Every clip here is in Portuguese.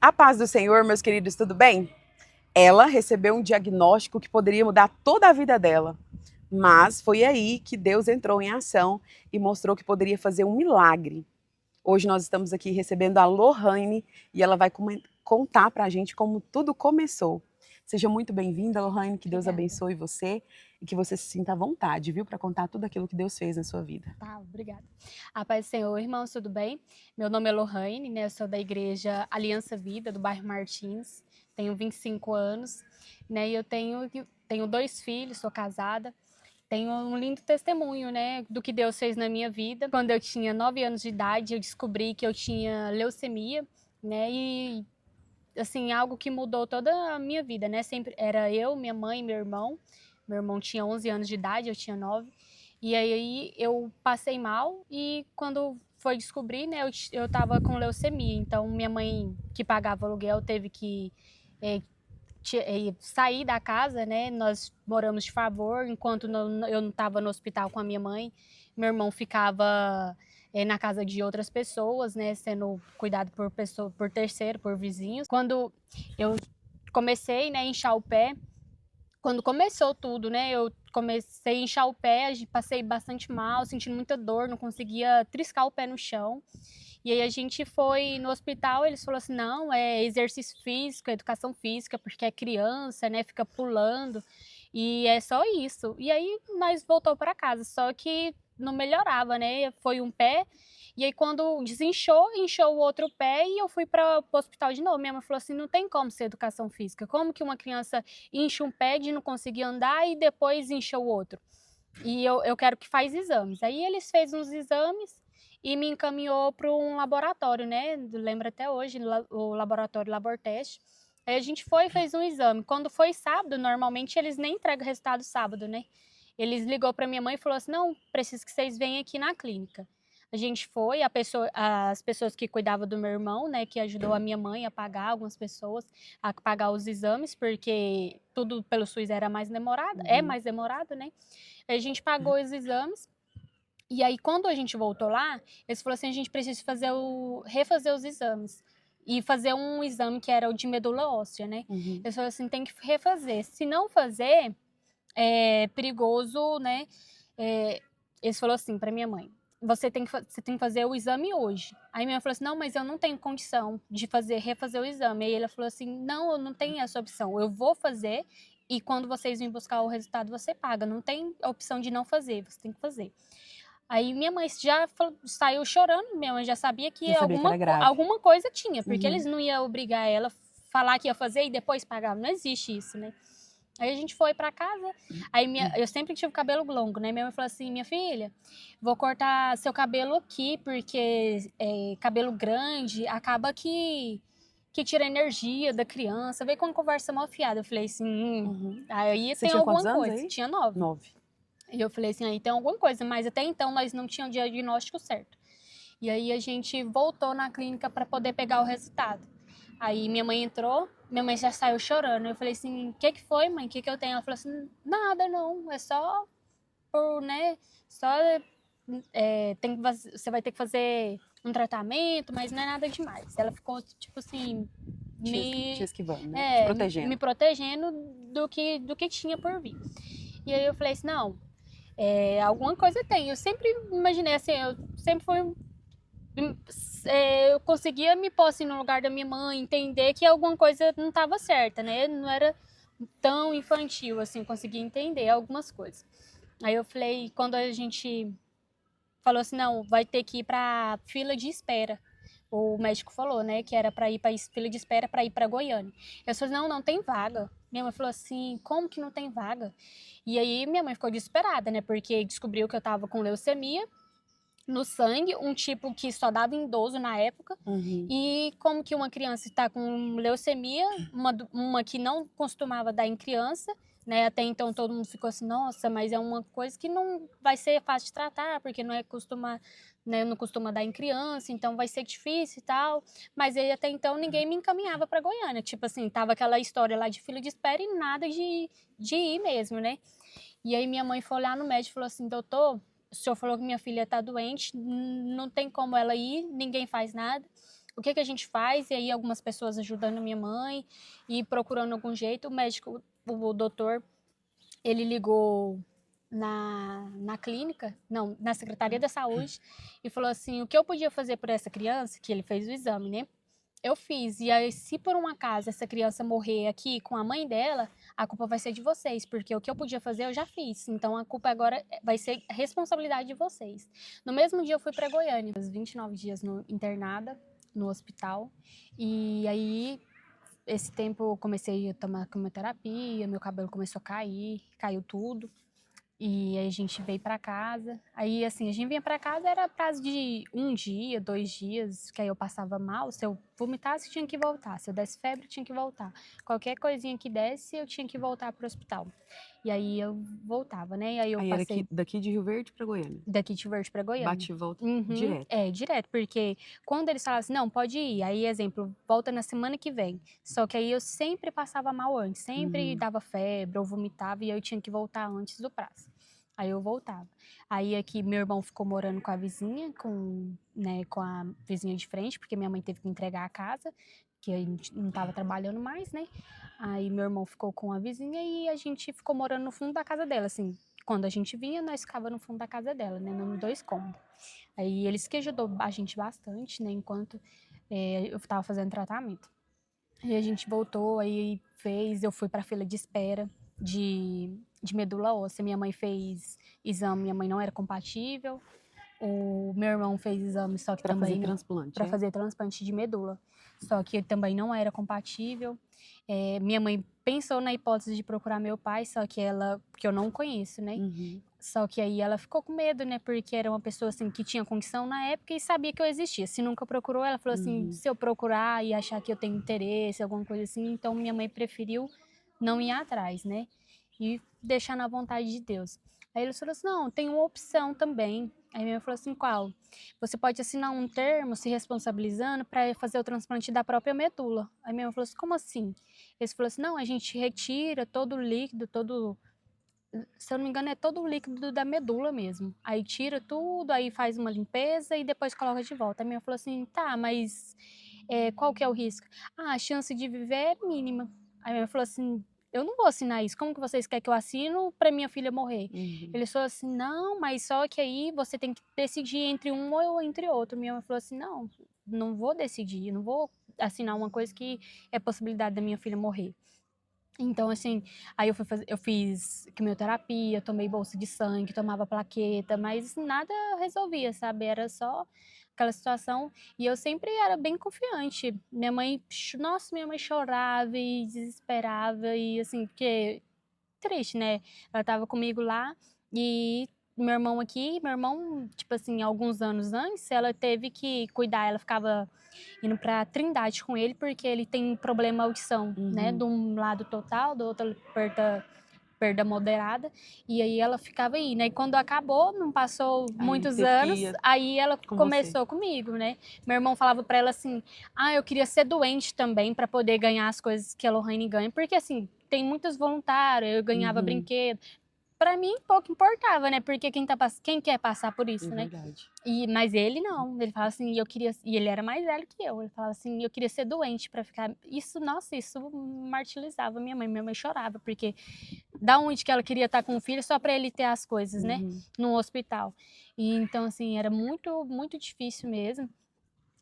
A paz do Senhor, meus queridos, tudo bem? Ela recebeu um diagnóstico que poderia mudar toda a vida dela, mas foi aí que Deus entrou em ação e mostrou que poderia fazer um milagre. Hoje nós estamos aqui recebendo a Lohane e ela vai contar para a gente como tudo começou. Seja muito bem-vinda, Lohane, que Deus Obrigada. abençoe você e que você se sinta à vontade, viu, para contar tudo aquilo que Deus fez na sua vida. Tá, obrigada. A paz do Senhor, irmãos, tudo bem? Meu nome é Lohane, né? Eu sou da igreja Aliança Vida, do bairro Martins. Tenho 25 anos, né? E eu tenho 2 filhos, sou casada. Tenho um lindo testemunho, né, do que Deus fez na minha vida. Quando eu tinha 9 anos de idade, eu descobri que eu tinha leucemia, né? E assim, algo que mudou toda a minha vida, né? Sempre era eu, minha mãe e meu irmão. Meu irmão tinha 11 anos de idade, eu tinha 9. E aí eu passei mal e quando foi descobrir, né, eu tava com leucemia. Então minha mãe, que pagava aluguel, teve que sair da casa, né? Nós moramos de favor, enquanto eu não estava no hospital com a minha mãe. Meu irmão ficava na casa de outras pessoas, né? Sendo cuidado por terceiro, por vizinhos. Quando eu comecei, né, a inchar o pé, quando começou tudo, né? Eu comecei a inchar o pé, passei bastante mal, sentindo muita dor, não conseguia triscar o pé no chão. E aí a gente foi no hospital, eles falaram assim, não, é exercício físico, educação física, porque é criança, né, fica pulando, e é só isso. E aí nós voltou para casa, só que não melhorava, né, foi um pé, e aí quando desinchou, inchou o outro pé e eu fui para o hospital de novo. Minha mãe falou assim, não tem como ser educação física, como que uma criança incha um pé de não conseguir andar e depois incha o outro? E eu quero que faz exames. Aí eles fez uns exames e me encaminhou para um laboratório, né? Lembro até hoje, o laboratório Labortest. Aí a gente foi e fez um exame. Quando foi sábado, normalmente eles nem entregam resultado sábado, né? Eles ligou para minha mãe e falou assim: não, preciso que vocês venham aqui na clínica. A gente foi, as pessoas que cuidavam do meu irmão, né, que ajudou a minha mãe a pagar, algumas pessoas, a pagar os exames, porque tudo pelo SUS era mais demorado, é mais demorado, né? Aí a gente pagou os exames. E aí, quando a gente voltou lá, eles falaram assim: a gente precisa refazer os exames. E fazer um exame que era o de medula óssea, né? Eles falaram assim: tem que refazer. Se não fazer, é perigoso, né? Eles falaram assim para minha mãe: você tem que fazer o exame hoje. Aí minha mãe falou assim: não, mas eu não tenho condição de refazer o exame. Aí ela falou assim: não, eu não tenho essa opção. Eu vou fazer e quando vocês virem buscar o resultado, você paga. Não tem a opção de não fazer, você tem que fazer. Aí minha mãe saiu chorando, minha mãe já sabia que Já sabia que era grave. alguma coisa tinha, porque eles não iam obrigar ela a falar que ia fazer e depois pagar, não existe isso, né? Aí a gente foi pra casa, eu sempre tive cabelo longo, né? Minha mãe falou assim, minha filha, vou cortar seu cabelo aqui, porque cabelo grande acaba que tira a energia da criança, veio com uma conversa mal fiada. Eu falei assim, aí Você tem tinha quantos alguma anos coisa. aí? Tinha 9. 9. E eu falei assim, aí tem alguma coisa, mas até então nós não tínhamos o diagnóstico certo. E aí a gente voltou na clínica para poder pegar o resultado. Aí minha mãe entrou, minha mãe já saiu chorando. Eu falei assim, o que foi, mãe? O que eu tenho? Ela falou assim, nada não, é só por, né, só você vai ter que fazer um tratamento, mas não é nada demais. Ela ficou, tipo assim, Te me, esquivando, né? Te me protegendo. protegendo do que tinha por vir. E aí eu falei assim, não, alguma coisa tem. Eu sempre imaginei assim, eu sempre fui. Eu conseguia me pôr assim, no lugar da minha mãe, entender que alguma coisa não estava certa, né? Não era tão infantil assim, conseguia entender algumas coisas. Aí eu falei, quando a gente falou assim, não, vai ter que ir para fila de espera. O médico falou, né, que era para ir para fila de espera para ir para Goiânia. Eu falei, não, não tem vaga. Minha mãe falou assim, como que não tem vaga? E aí minha mãe ficou desesperada, né, porque descobriu que eu tava com leucemia no sangue, um tipo que só dava em idoso na época. E como que uma criança está com leucemia, uma que não costumava dar em criança, né? Até então todo mundo ficou assim, nossa, mas é uma coisa que não vai ser fácil de tratar, porque não costuma dar em criança, então vai ser difícil e tal. Mas aí até então ninguém me encaminhava para Goiânia, tipo assim, tava aquela história lá de fila de espera e nada de ir mesmo, né? E aí minha mãe foi lá no médico e falou assim, doutor, o senhor falou que minha filha está doente, não tem como ela ir, ninguém faz nada. o que que a gente faz? E aí algumas pessoas ajudando a minha mãe e procurando algum jeito. O médico, o doutor, ele ligou na clínica, não, na Secretaria da Saúde, e falou assim, o que eu podia fazer por essa criança, que ele fez o exame, né? Eu fiz, e aí se por um acaso essa criança morrer aqui com a mãe dela, a culpa vai ser de vocês, porque o que eu podia fazer eu já fiz, então a culpa agora vai ser responsabilidade de vocês. No mesmo dia eu fui para Goiânia, 29 dias internada, no hospital, e aí esse tempo eu comecei a tomar quimioterapia, meu cabelo começou a cair, caiu tudo. E aí a gente veio pra casa. Aí, assim, a gente vinha pra casa, era prazo de 1 dia, 2 dias, que aí eu passava mal. Se eu vomitasse, tinha que voltar. Se eu desse febre, tinha que voltar. Qualquer coisinha que desse, eu tinha que voltar pro hospital. E aí eu voltava, né? E aí eu Aí era passei daqui de Rio Verde pra Goiânia. daqui de Verde pra Goiânia. Bate e volta Uhum, direto. direto, porque quando eles falavam assim, não, pode ir, aí, exemplo, volta na semana que vem. Só que aí eu sempre passava mal antes, sempre dava febre ou vomitava e eu tinha que voltar antes do prazo. Aí eu voltava. Aí aqui meu irmão ficou morando com a vizinha, né, com a vizinha de frente, porque minha mãe teve que entregar a casa, que a gente não estava trabalhando mais, né? Aí meu irmão ficou com a vizinha e a gente ficou morando no fundo da casa dela, assim. Quando a gente vinha, nós ficava no fundo da casa dela, né, nos 2 cômodos. Aí eles que ajudou a gente bastante, né, enquanto eu estava fazendo tratamento. E a gente voltou, aí eu fui para fila de espera de medula óssea. Minha mãe fez exame, minha mãe não era compatível. O meu irmão fez exame, só que Pra fazer também transplante, para fazer transplante de medula, só que também não era compatível. Minha mãe pensou na hipótese de procurar meu pai, só que porque eu não conheço, né? Só que aí ela ficou com medo, né? Porque era uma pessoa assim que tinha condição na época e sabia que eu existia. Se nunca procurou, ela falou assim, se eu procurar e achar que eu tenho interesse, alguma coisa assim, então minha mãe preferiu não ir atrás, né? E deixar na vontade de Deus. Aí ele falou assim, não, tem uma opção também. Aí minha mãe falou assim, qual? Você pode assinar um termo se responsabilizando para fazer o transplante da própria medula. Aí minha mãe falou assim, como assim? Ele falou assim, não, a gente retira todo o líquido, se eu não me engano, é todo o líquido da medula mesmo. Aí tira tudo, aí faz uma limpeza e depois coloca de volta. A minha falou assim, tá, mas qual que é o risco? Ah, a chance de viver é mínima. Aí a minha falou assim, eu não vou assinar isso. Como que vocês querem que eu assino para minha filha morrer? Ele falou assim, não, mas só que aí você tem que decidir entre um ou entre outro. Minha mãe falou assim, não, não vou decidir, não vou assinar uma coisa que é possibilidade da minha filha morrer. Então, assim, aí eu fiz quimioterapia, tomei bolsa de sangue, tomava plaqueta, mas nada resolvia, sabe? Era só aquela situação. E eu sempre era bem confiante. Nossa, minha mãe chorava e desesperava, e assim, porque triste, né? Ela tava comigo lá e meu irmão, tipo assim, alguns anos antes, ela teve que cuidar, ela ficava indo pra Trindade com ele, porque ele tem problema audição, né? De um lado total, do outro perda moderada, e aí ela ficava aí, né? E quando acabou, não passou muitos anos, aí ela começou comigo, né? Meu irmão falava pra ela assim, eu queria ser doente também pra poder ganhar as coisas que a Lohane ganha, porque assim, tem muitos voluntários, eu ganhava brinquedo. Pra mim, pouco importava, né? Porque quem quer passar por isso, né? Verdade. Mas ele não, ele falava assim, e ele era mais velho que eu, ele falava assim, eu queria ser doente pra ficar, nossa, isso martirizava minha mãe chorava, porque da onde que ela queria estar com o filho só pra ele ter as coisas, né? No hospital. E então, assim, era muito, muito difícil mesmo.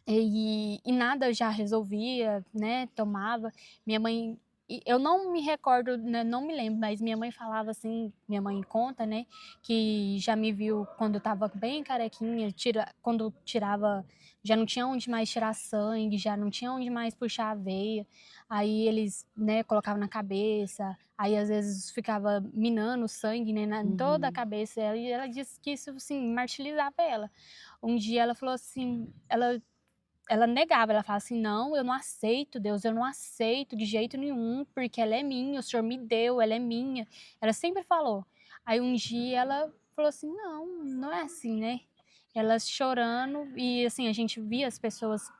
E nada já resolvia, né? Tomava. Minha mãe, eu não me recordo, né, não me lembro, mas minha mãe falava assim, minha mãe conta, né? Que já me viu quando eu tava bem carequinha, quando tirava, já não tinha onde mais tirar sangue, já não tinha onde mais puxar a veia. Aí eles, né, colocavam na cabeça, aí às vezes ficava minando o sangue, né, em toda a cabeça. E ela disse que isso, assim, martirizava ela. Um dia ela falou assim, ela negava, ela falava assim, não, eu não aceito, Deus, eu não aceito de jeito nenhum, porque ela é minha, o Senhor me deu, ela é minha. Ela sempre falou. Aí um dia ela falou assim, não, não é assim, né? Ela chorando, e assim, a gente via as pessoas,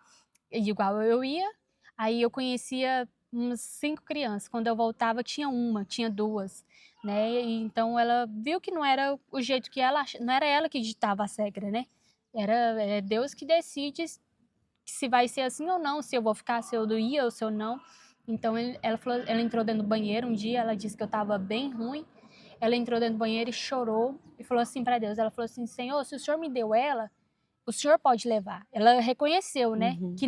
igual eu ia, aí eu conhecia umas 5 crianças, quando eu voltava tinha 2, né? E então ela viu que não era o jeito que não era ela que ditava a regra, né? Era Deus que decide se vai ser assim ou não, se eu vou ficar, se eu ia ou se eu não. Então ela entrou dentro do banheiro um dia, ela disse que eu estava bem ruim. Ela entrou dentro do banheiro e chorou e falou assim para Deus, ela falou assim: Senhor, se o Senhor me deu ela, o Senhor pode levar. Ela reconheceu, né, que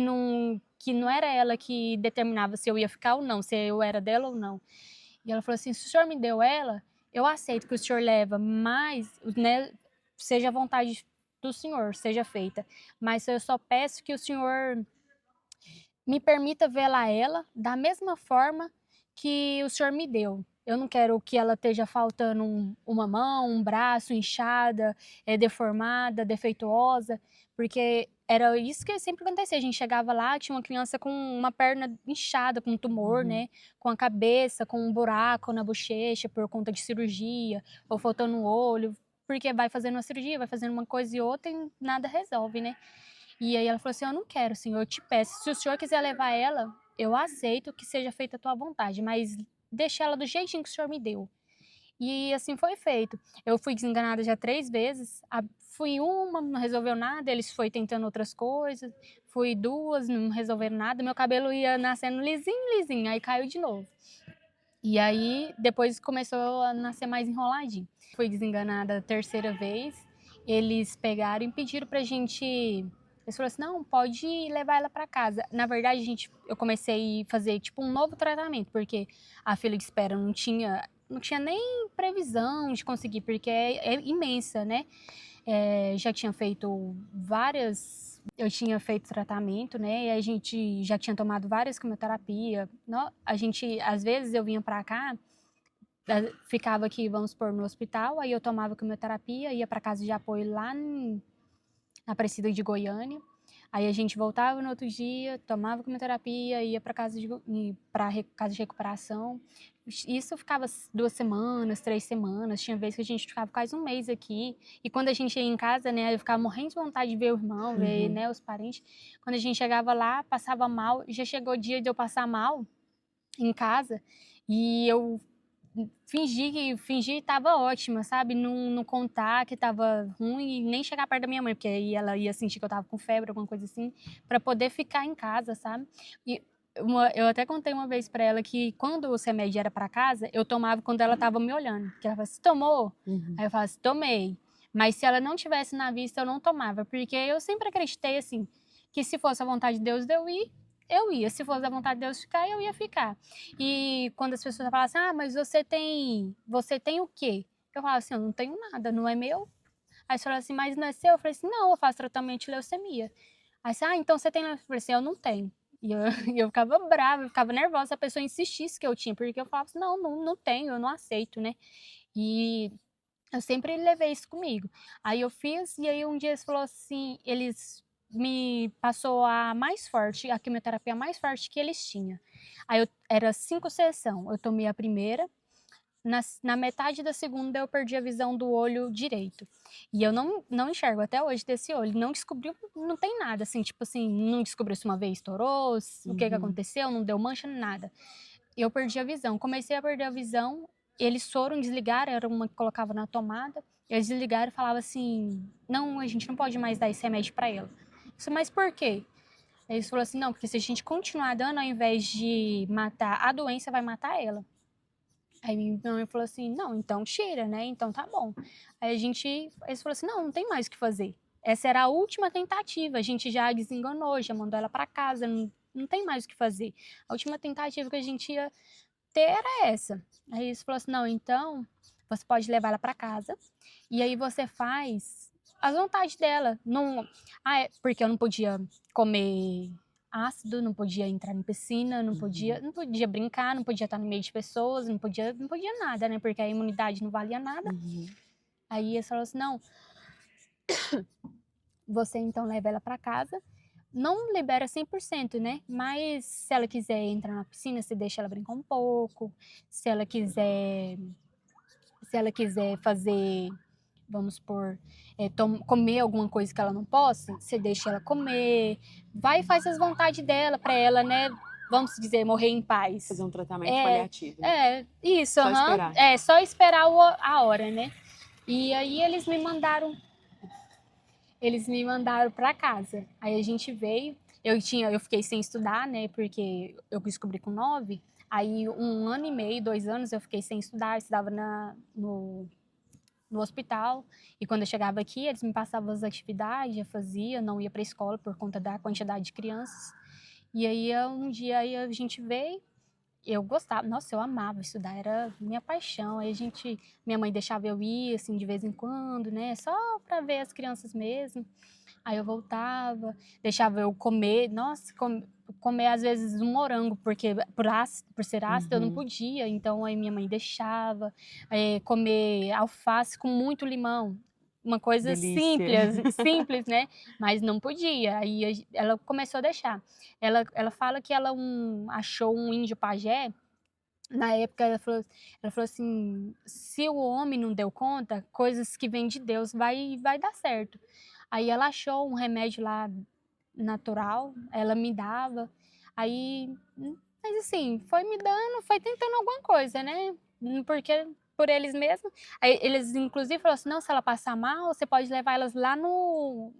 não era ela que determinava se eu ia ficar ou não, se eu era dela ou não. E ela falou assim: se o Senhor me deu ela, eu aceito que o Senhor leva, mas, né, seja a vontade do Senhor, seja feita. Mas eu só peço que o Senhor me permita vê-la ela da mesma forma que o Senhor me deu. Eu não quero que ela esteja faltando uma mão, um braço, inchada, deformada, defeituosa, porque era isso que sempre acontecia. A gente chegava lá, tinha uma criança com uma perna inchada, com um tumor, né? Com a cabeça, com um buraco na bochecha por conta de cirurgia, ou faltando um olho, porque vai fazendo uma cirurgia, vai fazendo uma coisa e outra e nada resolve, né? E aí ela falou assim: eu não quero, Senhor, eu te peço. Se o Senhor quiser levar ela, eu aceito que seja feita a tua vontade, mas deixa ela do jeitinho que o Senhor me deu. E assim foi feito. Eu fui desenganada já 3 vezes. Fui uma, não resolveu nada. Eles foi tentando outras coisas. Fui 2, não resolveram nada. Meu cabelo ia nascendo lisinho, lisinho. Aí caiu de novo. E aí depois começou a nascer mais enroladinho. Fui desenganada a 3ª vez. Eles pegaram e pediram pra gente. Eles falaram assim: não, pode levar ela para casa. Na verdade, eu comecei a fazer tipo um novo tratamento, porque a fila de espera não tinha nem previsão de conseguir, porque é imensa, né? Já tinha feito eu tinha feito tratamento, né? E a gente já tinha tomado várias quimioterapia. Às vezes eu vinha para cá, ficava aqui, vamos supor, no hospital, aí eu tomava quimioterapia, ia para casa de apoio lá na Aparecida de Goiânia. Aí a gente voltava no outro dia, tomava quimioterapia, ia para casa de recuperação. Isso ficava 2 semanas, 3 semanas. Tinha vezes que a gente ficava quase um mês aqui. E quando a gente ia em casa, né, eu ficava morrendo de vontade de ver o irmão, ver, né, os parentes. Quando a gente chegava lá, passava mal. Já chegou o dia de eu passar mal em casa e eu fingi que estava ótima, sabe? Não contar que estava ruim e nem chegar perto da minha mãe, porque aí ela ia sentir que eu estava com febre, alguma coisa assim, para poder ficar em casa, sabe? E eu até contei uma vez para ela que quando o remédio era para casa, eu tomava quando ela estava me olhando. Que ela falava assim: tomou? Aí eu falava assim: tomei. Mas se ela não tivesse na vista, eu não tomava, porque eu sempre acreditei assim, que se fosse a vontade de Deus de eu ir, eu ia. Se fosse a vontade de Deus ficar, eu ia ficar. E quando as pessoas falam assim: ah, mas você tem o quê? Eu falo assim: eu não tenho nada, não é meu. Aí você fala assim: mas não é seu? Eu falei assim: não, eu faço tratamento de leucemia. Aí você: ah, então você tem? Eu falei assim: eu não tenho. E eu ficava brava, eu ficava nervosa se a pessoa insistisse que eu tinha, porque eu falava assim: não tenho, eu não aceito, né? E eu sempre levei isso comigo. Aí eu fiz, e aí um dia eles falaram assim, eles me passou a quimioterapia mais forte que eles tinham. Aí era 5 sessões, eu tomei a primeira, na metade da segunda eu perdi a visão do olho direito. E eu não enxergo até hoje desse olho, não descobriu, não tem nada, assim, tipo assim, não descobriu se uma vez estourou, o que aconteceu, não deu mancha, nada. Eu perdi a visão, comecei a perder a visão, eles foram desligar, era uma que colocava na tomada, eles desligaram e falavam assim: não, a gente não pode mais dar esse remédio para ela. Eu disse: mas por quê? Eles falaram assim: não, porque se a gente continuar dando, ao invés de matar a doença, vai matar ela. Aí minha mãe falou assim: não, então tira, né? Então tá bom. Aí eles falaram assim: não tem mais o que fazer. Essa era a última tentativa, a gente já desenganou, já mandou ela para casa, não tem mais o que fazer. A última tentativa que a gente ia ter era essa. Aí eles falaram assim: não, então você pode levar ela para casa e aí você faz as vontades dela. Não, porque eu não podia comer ácido, não podia entrar em piscina, não podia brincar, não podia estar no meio de pessoas, não podia nada, né? Porque a imunidade não valia nada. Aí eles falaram assim: não, você então leva ela para casa. Não libera 100%, né? Mas se ela quiser entrar na piscina, você deixa ela brincar um pouco. Se ela quiser fazer, vamos supor, comer alguma coisa que ela não possa, você deixa ela comer. Vai e faz as vontades dela para ela, né? Vamos dizer, morrer em paz. Fazer um tratamento paliativo. Né? Isso. Só esperar. Só esperar a hora, né? E aí eles me mandaram para casa. Aí a gente veio Eu fiquei sem estudar, né, porque eu descobri com 9, aí 1 ano e meio, 2 anos eu fiquei sem estudar, eu estudava no hospital, e quando eu chegava aqui, eles me passavam as atividades, eu fazia, não ia para a escola por conta da quantidade de crianças. E aí um dia aí a gente veio, eu gostava, nossa, eu amava estudar, era minha paixão. Aí minha mãe deixava eu ir assim de vez em quando, né, só para ver as crianças mesmo. Aí eu voltava, deixava eu comer, nossa, comer às vezes um morango, porque por ser ácido eu não podia, então aí minha mãe deixava, comer alface com muito limão, uma coisa Delícia. simples, né? Mas não podia. Aí ela começou a deixar. Ela fala que ela achou um índio pajé. Na época ela falou assim: se o homem não deu conta, coisas que vêm de Deus vai dar certo. Aí ela achou um remédio lá natural, ela me dava. Aí, mas assim, foi me dando, foi tentando alguma coisa, né? Porque por eles mesmos. Aí eles inclusive falaram assim: não, se ela passar mal, você pode levar elas lá no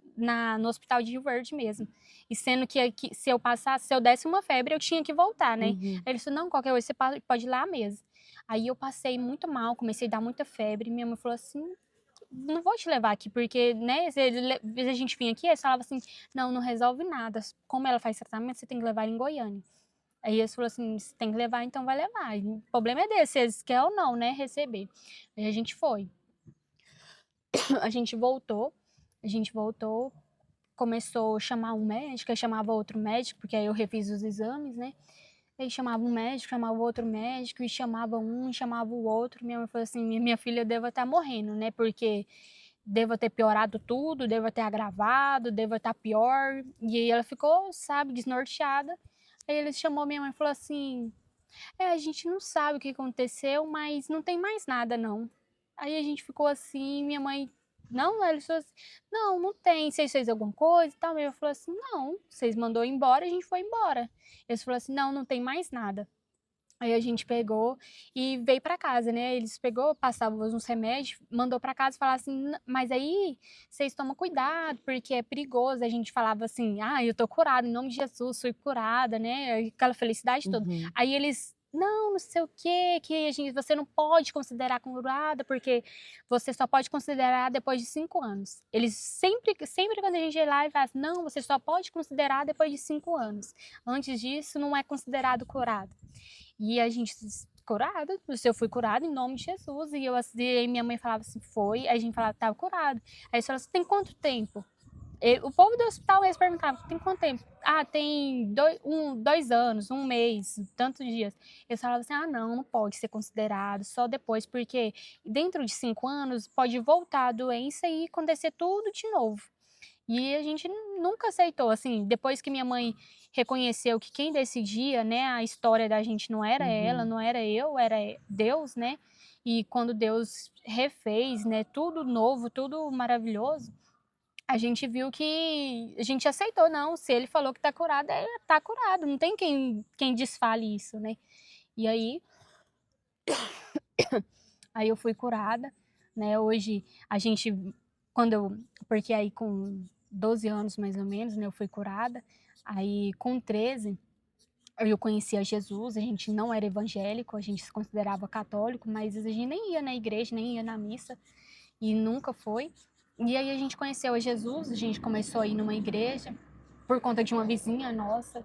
hospital de Rio Verde mesmo. E sendo que se eu passasse, se eu desse uma febre, eu tinha que voltar, né? Aí eles falaram: não, qualquer coisa você pode ir lá mesmo. Aí eu passei muito mal, comecei a dar muita febre. Minha mãe falou assim: não vou te levar aqui, porque, né, se a gente vinha aqui, eles falavam assim: não, não resolve nada. Como ela faz tratamento, você tem que levar ela em Goiânia. Aí eles falaram assim: se tem que levar, então vai levar. E o problema é desse, se eles querem ou não, né, receber. Aí a gente foi. A gente voltou, começou a chamar um médico, aí chamava outro médico, porque aí eu refiz os exames, né? Aí chamava um médico, chamava outro médico, e chamava um, e chamava o outro. Minha mãe falou assim: minha filha deva estar morrendo, né? Porque deva ter piorado tudo, deva ter agravado, deva estar pior. E aí ela ficou, sabe, desnorteada. Aí ele chamou minha mãe e falou assim: a gente não sabe o que aconteceu, mas não tem mais nada, não. Aí a gente ficou assim, minha mãe, não, ele falou assim: não, não tem, vocês fez alguma coisa e tal. Minha mãe falou assim: não, vocês mandou embora, a gente foi embora. Eles falaram assim: não, não tem mais nada. Aí a gente pegou e veio para casa, né? Eles pegou, passavam uns remédios, mandou para casa e falava assim: mas aí vocês tomam cuidado, porque é perigoso. A gente falava assim: ah, eu tô curada, em nome de Jesus, fui curada, né? Aquela felicidade toda. Aí eles: não sei o quê, que você não pode considerar curada, porque você só pode considerar depois de 5 anos. Eles sempre quando a gente ia lá e fala assim: não, você só pode considerar depois de 5 anos. Antes disso, não é considerado curado. E a gente curada, eu fui curada em nome de Jesus. E aí minha mãe falava assim: foi. Aí a gente falava: tava curado. Aí eles falavam assim: tem quanto tempo? O povo do hospital, eles perguntavam: tem quanto tempo? Ah, tem 2 anos, 1 mês, tantos dias. Eles falavam assim: ah, não pode ser considerado, só depois, porque dentro de 5 anos pode voltar a doença e acontecer tudo de novo. E a gente nunca aceitou, assim, depois que minha mãe reconheceu que quem decidia, né, a história da gente não era ela, não era eu, era Deus, né? E quando Deus refez, né, tudo novo, tudo maravilhoso, a gente viu que a gente aceitou, não, se ele falou que tá curado, tá curado, não tem quem desfale isso, né? E aí eu fui curada, né? Hoje a gente, porque aí com 12 anos mais ou menos, né, eu fui curada. Aí com 13 eu conhecia Jesus, a gente não era evangélico, a gente se considerava católico, mas a gente nem ia na igreja, nem ia na missa, e nunca foi. E aí a gente conheceu a Jesus, a gente começou a ir numa igreja, por conta de uma vizinha nossa,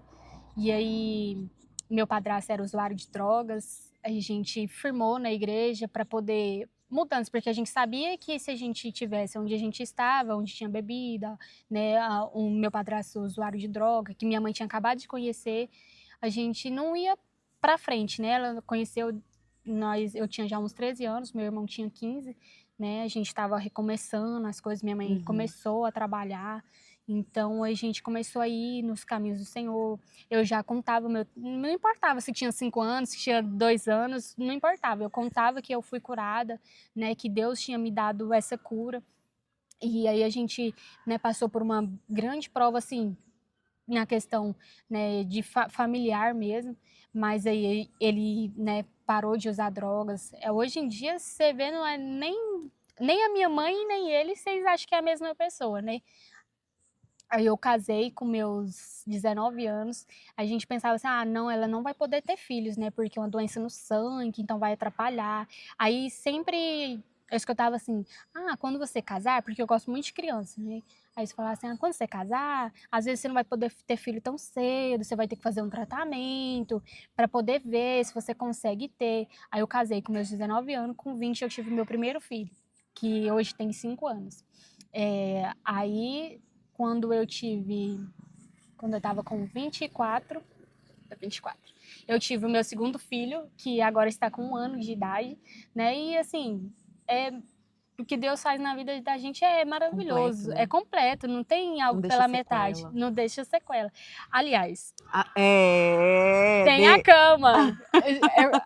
e aí meu padrasto era usuário de drogas, a gente firmou na igreja para poder mudanças, porque a gente sabia que se a gente tivesse onde a gente estava, onde tinha bebida, né, o meu padrasto usuário de droga, que minha mãe tinha acabado de conhecer, a gente não ia para frente, né? Ela conheceu eu tinha já uns 13 anos, meu irmão tinha 15, né? A gente estava recomeçando as coisas, minha mãe começou a trabalhar. Então a gente começou a ir nos caminhos do Senhor. Eu já contava, não importava se tinha 5 anos, se tinha 2 anos, não importava. Eu contava que eu fui curada, né? Que Deus tinha me dado essa cura. E aí a gente, né, passou por uma grande prova, assim, na questão, né, de familiar mesmo. Mas aí ele, né, parou de usar drogas. Hoje em dia, você vê, não é nem a minha mãe nem ele, vocês acham que é a mesma pessoa, né? Aí eu casei com meus 19 anos, a gente pensava assim, ah, não, ela não vai poder ter filhos, né, porque é uma doença no sangue, então vai atrapalhar. Aí sempre eu escutava assim, ah, quando você casar, porque eu gosto muito de criança, né, aí você falava assim, ah, quando você casar, às vezes você não vai poder ter filho tão cedo, você vai ter que fazer um tratamento para poder ver se você consegue ter. Aí eu casei com meus 19 anos, com 20 eu tive meu primeiro filho, que hoje tem 5 anos. Aí quando eu estava com 24, eu tive o meu segundo filho, que agora está com 1 ano de idade, né? E assim, o que Deus faz na vida da gente é maravilhoso, Completo, né? é completo, não tem Não algo deixa pela metade, sequela. não deixa sequela. Aliás, Ah, tem a cama.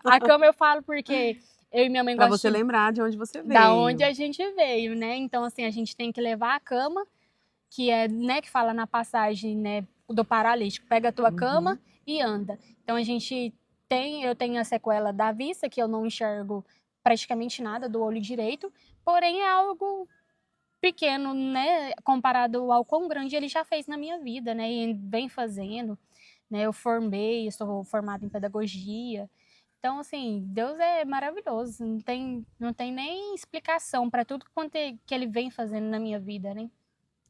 A cama eu falo porque eu e minha mãe para você gostam lembrar de onde você da onde veio. a gente veio, né? Então, assim, a gente tem que levar a cama, que é, né, que fala na passagem, né, do paralítico, pega a tua cama Uhum. e anda. Então eu tenho a sequela da vista, que eu não enxergo praticamente nada do olho direito, porém é algo pequeno, né, comparado ao quão grande ele já fez na minha vida, né, e vem fazendo, né, eu sou formada em pedagogia. Então, assim, Deus é maravilhoso, não tem nem explicação para tudo que ele vem fazendo na minha vida, né?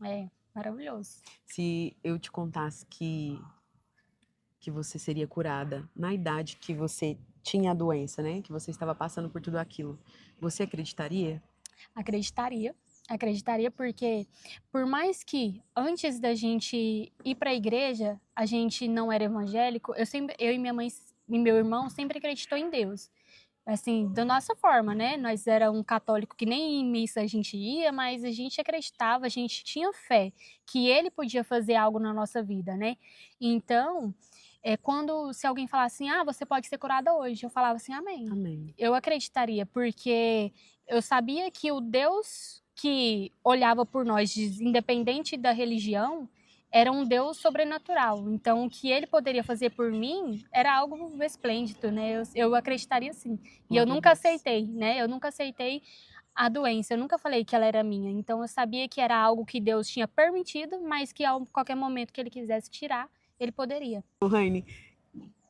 É maravilhoso. Se eu te contasse que você seria curada na idade que você tinha a doença, né? Que você estava passando por tudo aquilo, você acreditaria? Acreditaria, acreditaria porque por mais que antes da gente ir para a igreja, a gente não era evangélico, eu e minha mãe e meu irmão sempre acreditou em Deus. Assim, da nossa forma, né? Nós era um católico que nem em missa a gente ia, mas a gente acreditava, a gente tinha fé que ele podia fazer algo na nossa vida, né? Então, quando se alguém falasse assim, ah, você pode ser curada hoje, eu falava assim, amém. Amém. Eu acreditaria, porque eu sabia que o Deus que olhava por nós, independente da religião, era um Deus sobrenatural. Então, o que ele poderia fazer por mim era algo esplêndido, né? Eu acreditaria sim. E eu Glória a nunca Deus. aceitei, né? Eu nunca aceitei a doença. Eu nunca falei que ela era minha. Então, eu sabia que era algo que Deus tinha permitido, mas que a qualquer momento que ele quisesse tirar, ele poderia. Raine,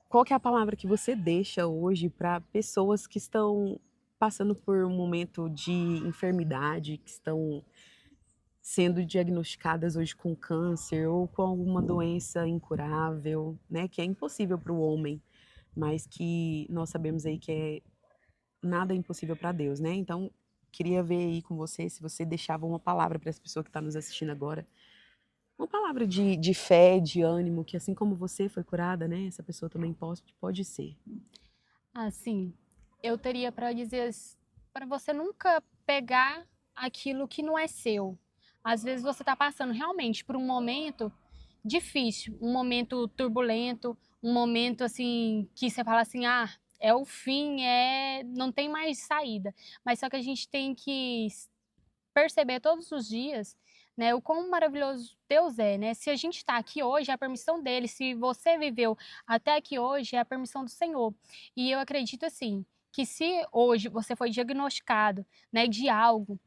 qual que é a palavra que você deixa hoje para pessoas que estão passando por um momento de enfermidade, que estão sendo diagnosticadas hoje com câncer ou com alguma doença incurável, né, que é impossível para o homem, mas que nós sabemos aí que nada é impossível para Deus, né? Então, queria ver aí com você se você deixava uma palavra para essa pessoa que está nos assistindo agora, uma palavra de fé, de ânimo, que assim como você foi curada, né, essa pessoa também pode ser. Assim, eu teria para dizer para você nunca pegar aquilo que não é seu. Às vezes você está passando realmente por um momento difícil, um momento turbulento, um momento assim que você fala assim, ah, é o fim, não tem mais saída. Mas só que a gente tem que perceber todos os dias, né, o quão maravilhoso Deus é, né? Se a gente está aqui hoje, é a permissão dele. Se você viveu até aqui hoje, é a permissão do Senhor. E eu acredito assim, que se hoje você foi diagnosticado, né, de algo,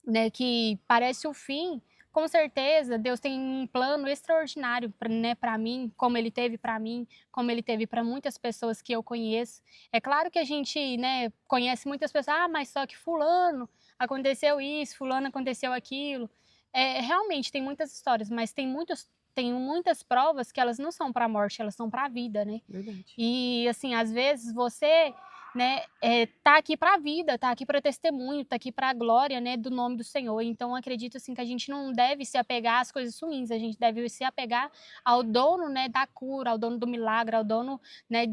né, que parece o fim, com certeza Deus tem um plano extraordinário, né, para mim, como ele teve para mim, como ele teve para muitas pessoas que eu conheço. É claro que a gente, né, conhece muitas pessoas, ah, mas só que fulano aconteceu isso, fulano aconteceu aquilo. Realmente tem muitas histórias, mas tem muitas provas que elas não são para a morte, elas são para a vida, né? Verdade. E assim, às vezes você, né, tá aqui para a vida, tá aqui para testemunho, tá aqui para a glória, né, do nome do Senhor. Então acredito assim que a gente não deve se apegar às coisas ruins, a gente deve se apegar ao dono, né, da cura, ao dono do milagre, ao dono, né,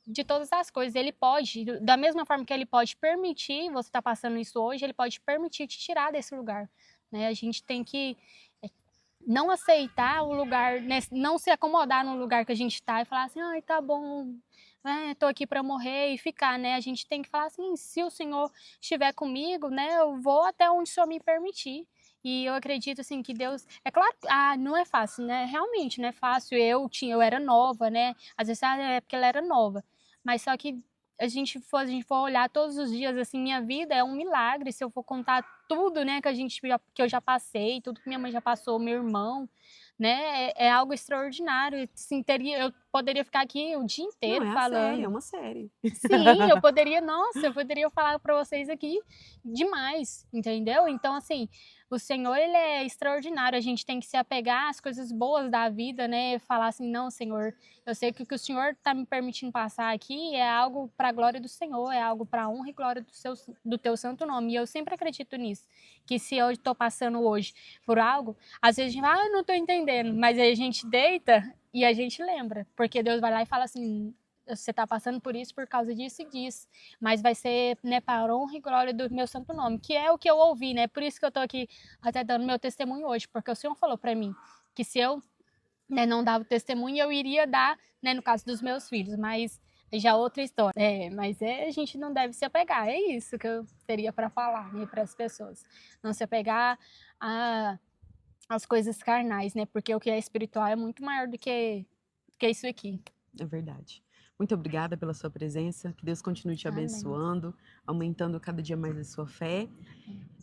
de todas as coisas. Ele pode, da mesma forma que ele pode permitir você estar passando isso hoje, ele pode permitir te tirar desse lugar, né? A gente tem que não aceitar o lugar, né, não se acomodar no lugar que a gente está e falar assim, ai, tá bom, tô aqui para morrer e ficar, né? A gente tem que falar assim, se o Senhor estiver comigo, né, eu vou até onde o Senhor me permitir. E eu acredito assim que Deus, é claro, não é fácil, né? Realmente não é fácil. Eu era nova, né? Às vezes é porque ela era nova, mas só que a gente for olhar todos os dias, assim, minha vida é um milagre, se eu for contar tudo, né, que eu já passei, tudo que minha mãe já passou, meu irmão, né, é algo extraordinário, assim, eu poderia ficar aqui o dia Não, inteiro é a série, é falando. uma série. Sim, nossa, eu poderia falar para vocês aqui demais, entendeu? Então, assim, o Senhor, ele é extraordinário, a gente tem que se apegar às coisas boas da vida, né? Falar assim, não, Senhor, eu sei que o que o Senhor está me permitindo passar aqui é algo para a glória do Senhor, é algo para a honra e glória do teu santo nome. E eu sempre acredito nisso, que se eu estou passando hoje por algo, às vezes a gente fala, não estou entendendo, mas aí a gente deita e a gente lembra, porque Deus vai lá e fala assim, você está passando por isso por causa disso e disso, mas vai ser, né, para honra e glória do meu santo nome, que é o que eu ouvi, né? Por isso que eu estou aqui até dando meu testemunho hoje, porque o Senhor falou para mim que se eu, né, não dava o testemunho, eu iria dar, né, no caso dos meus filhos, mas já outra história. Mas a gente não deve se apegar, é isso que eu teria para falar, né, para as pessoas. Não se apegar às coisas carnais, né? Porque o que é espiritual é muito maior do que isso aqui. É verdade. Muito obrigada pela sua presença. Que Deus continue te Amém. abençoando, aumentando cada dia mais a sua fé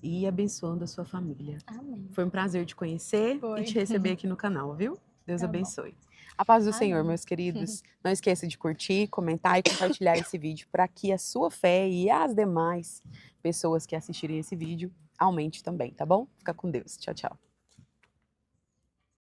e abençoando a sua família. Amém. Foi um prazer te conhecer Foi. e te receber aqui no canal, viu? Deus Tá bom. abençoe. A paz do Senhor, Amém. meus queridos. Não esqueça de curtir, comentar e compartilhar esse vídeo para que a sua fé e as demais pessoas que assistirem esse vídeo aumente também, tá bom? Fica com Deus. Tchau, tchau.